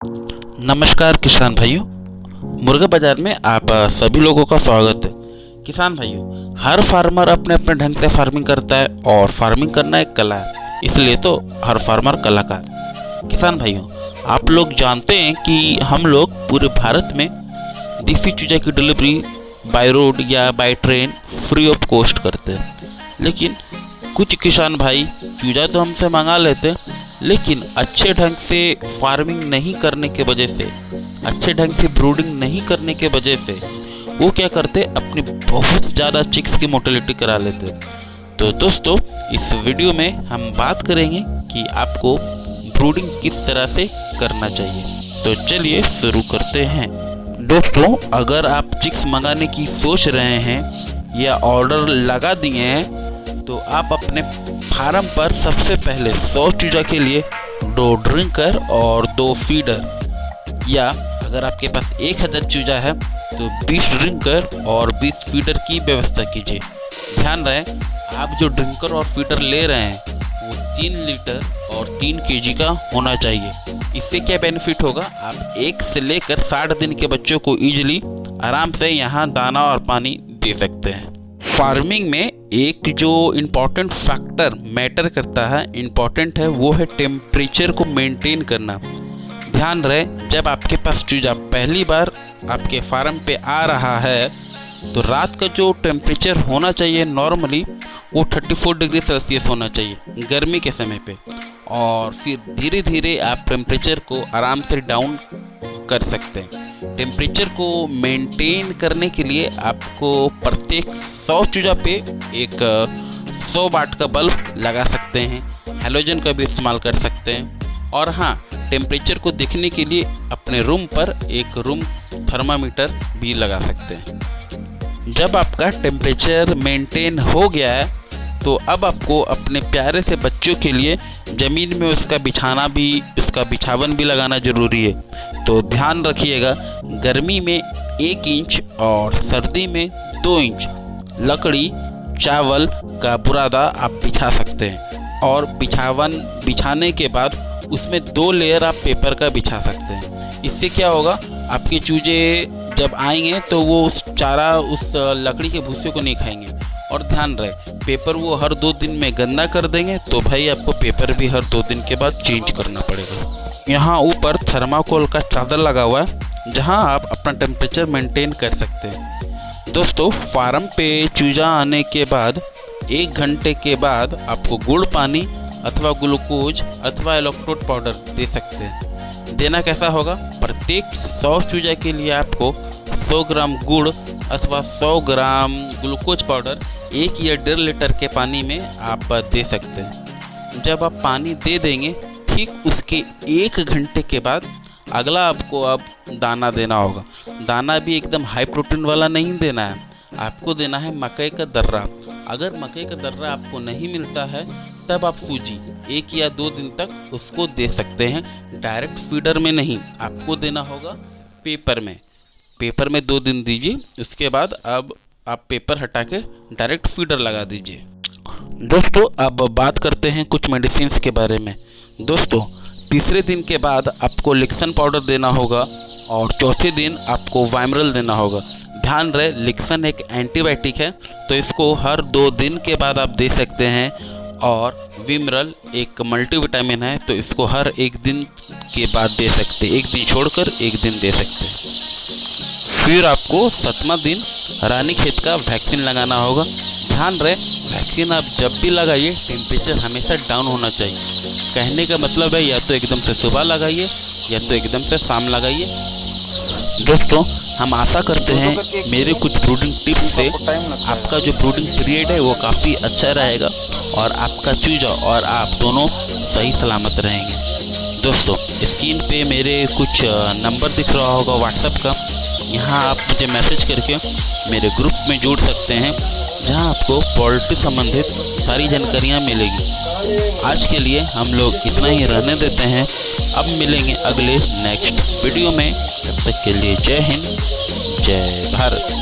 नमस्कार किसान भाइयों, मुर्गा बाजार में आप सभी लोगों का स्वागत है। किसान भाइयों, हर फार्मर अपने अपने ढंग से फार्मिंग करता है और फार्मिंग करना एक कला है, इसलिए तो हर फार्मर कलाकार। किसान भाइयों, आप लोग जानते हैं कि हम लोग पूरे भारत में देसी चूजा की डिलीवरी बाय रोड या by train free of cost करते हैं। लेकिन कुछ किसान भाई चूजा तो हमसे मंगा लेते, लेकिन अच्छे ढंग से फार्मिंग नहीं करने के वजह से, अच्छे ढंग से ब्रूडिंग नहीं करने के वजह से वो क्या करते, अपनी बहुत ज़्यादा चिक्स की मोर्टेलिटी करा लेते। तो दोस्तों, इस वीडियो में हम बात करेंगे कि आपको ब्रूडिंग किस तरह से करना चाहिए। तो चलिए शुरू करते हैं। दोस्तों, अगर आप चिक्स मंगाने की सोच रहे हैं या ऑर्डर लगा दिए हैं, तो आप अपने फार्म पर सबसे पहले 100 चूजा के लिए 2 ड्रिंकर और 2 फीडर, या अगर आपके पास 1000 चूजा है तो 20 ड्रिंकर और 20 फीडर की व्यवस्था कीजिए। ध्यान रहे, आप जो ड्रिंकर और फीडर ले रहे हैं वो 3 लीटर और 3 केजी का होना चाहिए। इससे क्या बेनिफिट होगा, आप 1 से लेकर 60 दिन के बच्चों को ईजिली आराम से यहाँ दाना और पानी दे सकते हैं। फार्मिंग में एक जो इम्पोर्टेंट फैक्टर मैटर करता है, इम्पोर्टेंट है, वो है टेम्परेचर को मेंटेन करना। ध्यान रहे, जब आपके पास चूजा पहली बार आपके फार्म पे आ रहा है तो रात का जो टेम्परेचर होना चाहिए नॉर्मली वो 34 डिग्री सेल्सियस होना चाहिए गर्मी के समय पे, और फिर धीरे धीरे आप टेम्परेचर को आराम से डाउन कर सकते हैं। टेम्परेचर को मेंटेन करने के लिए आपको प्रत्येक 100 चूजा पे एक 100 वाट का बल्ब लगा सकते हैं, हैलोजन का भी इस्तेमाल कर सकते हैं। और हाँ, टेम्परेचर को देखने के लिए अपने रूम पर एक रूम थर्मामीटर भी लगा सकते हैं। जब आपका टेम्परेचर मेंटेन हो गया है तो अब आपको अपने प्यारे से बच्चों के लिए ज़मीन में उसका बिछावन भी लगाना ज़रूरी है। तो ध्यान रखिएगा, गर्मी में 1 इंच और सर्दी में 2 इंच लकड़ी चावल का बुरादा आप बिछा सकते हैं, और बिछावन बिछाने के बाद उसमें 2 लेयर आप पेपर का बिछा सकते हैं। इससे क्या होगा, आपके चूजे जब आएंगे तो वो उस लकड़ी के भूसे को नहीं खाएंगे। और ध्यान रहे, पेपर वो हर 2 दिन में गंदा कर देंगे तो भाई आपको पेपर भी हर 2 दिन के बाद चेंज करना पड़ेगा। यहाँ ऊपर थर्माकोल का चादर लगा हुआ है जहाँ आप अपना टेम्परेचर मेंटेन कर सकते हैं। दोस्तों, फार्म पे चूजा आने के बाद 1 घंटे के बाद आपको गुड़ पानी अथवा ग्लूकोज अथवा इलेक्ट्रोड पाउडर दे सकते हैं। देना कैसा होगा, प्रत्येक 100 चूजा के लिए आपको 100 ग्राम गुड़ अथवा 100 ग्राम ग्लूकोज पाउडर 1 या 1.5 लीटर के पानी में आप दे सकते हैं। जब आप पानी दे देंगे, ठीक उसके 1 घंटे के बाद अगला आपको अब दाना देना होगा। दाना भी एकदम हाई प्रोटीन वाला नहीं देना है, आपको देना है मकई का दर्रा। अगर मकई का दर्रा आपको नहीं मिलता है तब आप सूजी 1 या 2 दिन तक उसको दे सकते हैं। डायरेक्ट फीडर में नहीं, आपको देना होगा पेपर में। पेपर में 2 दिन दीजिए, उसके बाद अब आप पेपर हटा के डायरेक्ट फीडर लगा दीजिए। दोस्तों, अब बात करते हैं कुछ मेडिसिन के बारे में। दोस्तों, तीसरे दिन के बाद आपको लिक्सन पाउडर देना होगा और चौथे दिन आपको वाइमरल देना होगा। ध्यान रहे, लिक्सन एक एंटीबायोटिक है तो इसको हर 2 दिन के बाद आप दे सकते हैं, और विमरल एक मल्टीविटामिन है तो इसको हर 1 दिन के बाद दे सकते हैं, 1 दिन छोड़कर 1 दिन दे सकते हैं। फिर आपको 7वां दिन रानीखेत का वैक्सीन लगाना होगा। ध्यान रहे, वैक्सीन आप जब भी लगाइए टेम्परेचर हमेशा डाउन होना चाहिए। कहने का मतलब है, या तो एकदम से सुबह लगाइए या तो एकदम से शाम लगाइए। दोस्तों, हम आशा करते हैं मेरे कुछ ब्रूडिंग टिप्स से आपका जो ब्रूडिंग पीरियड है वो काफ़ी अच्छा रहेगा और आपका चूजा और आप दोनों सही सलामत रहेंगे। दोस्तों, स्क्रीन पे मेरे कुछ नंबर दिख रहा होगा व्हाट्सएप का, यहाँ आप मुझे मैसेज करके मेरे ग्रुप में जुड़ सकते हैं जहाँ आपको पोल्ट्री संबंधित सारी जानकारियाँ मिलेगी। आज के लिए हम लोग इतना ही रहने देते हैं, अब मिलेंगे अगले नेक्स्ट वीडियो में। तब तक के लिए जय हिंद, जय भारत।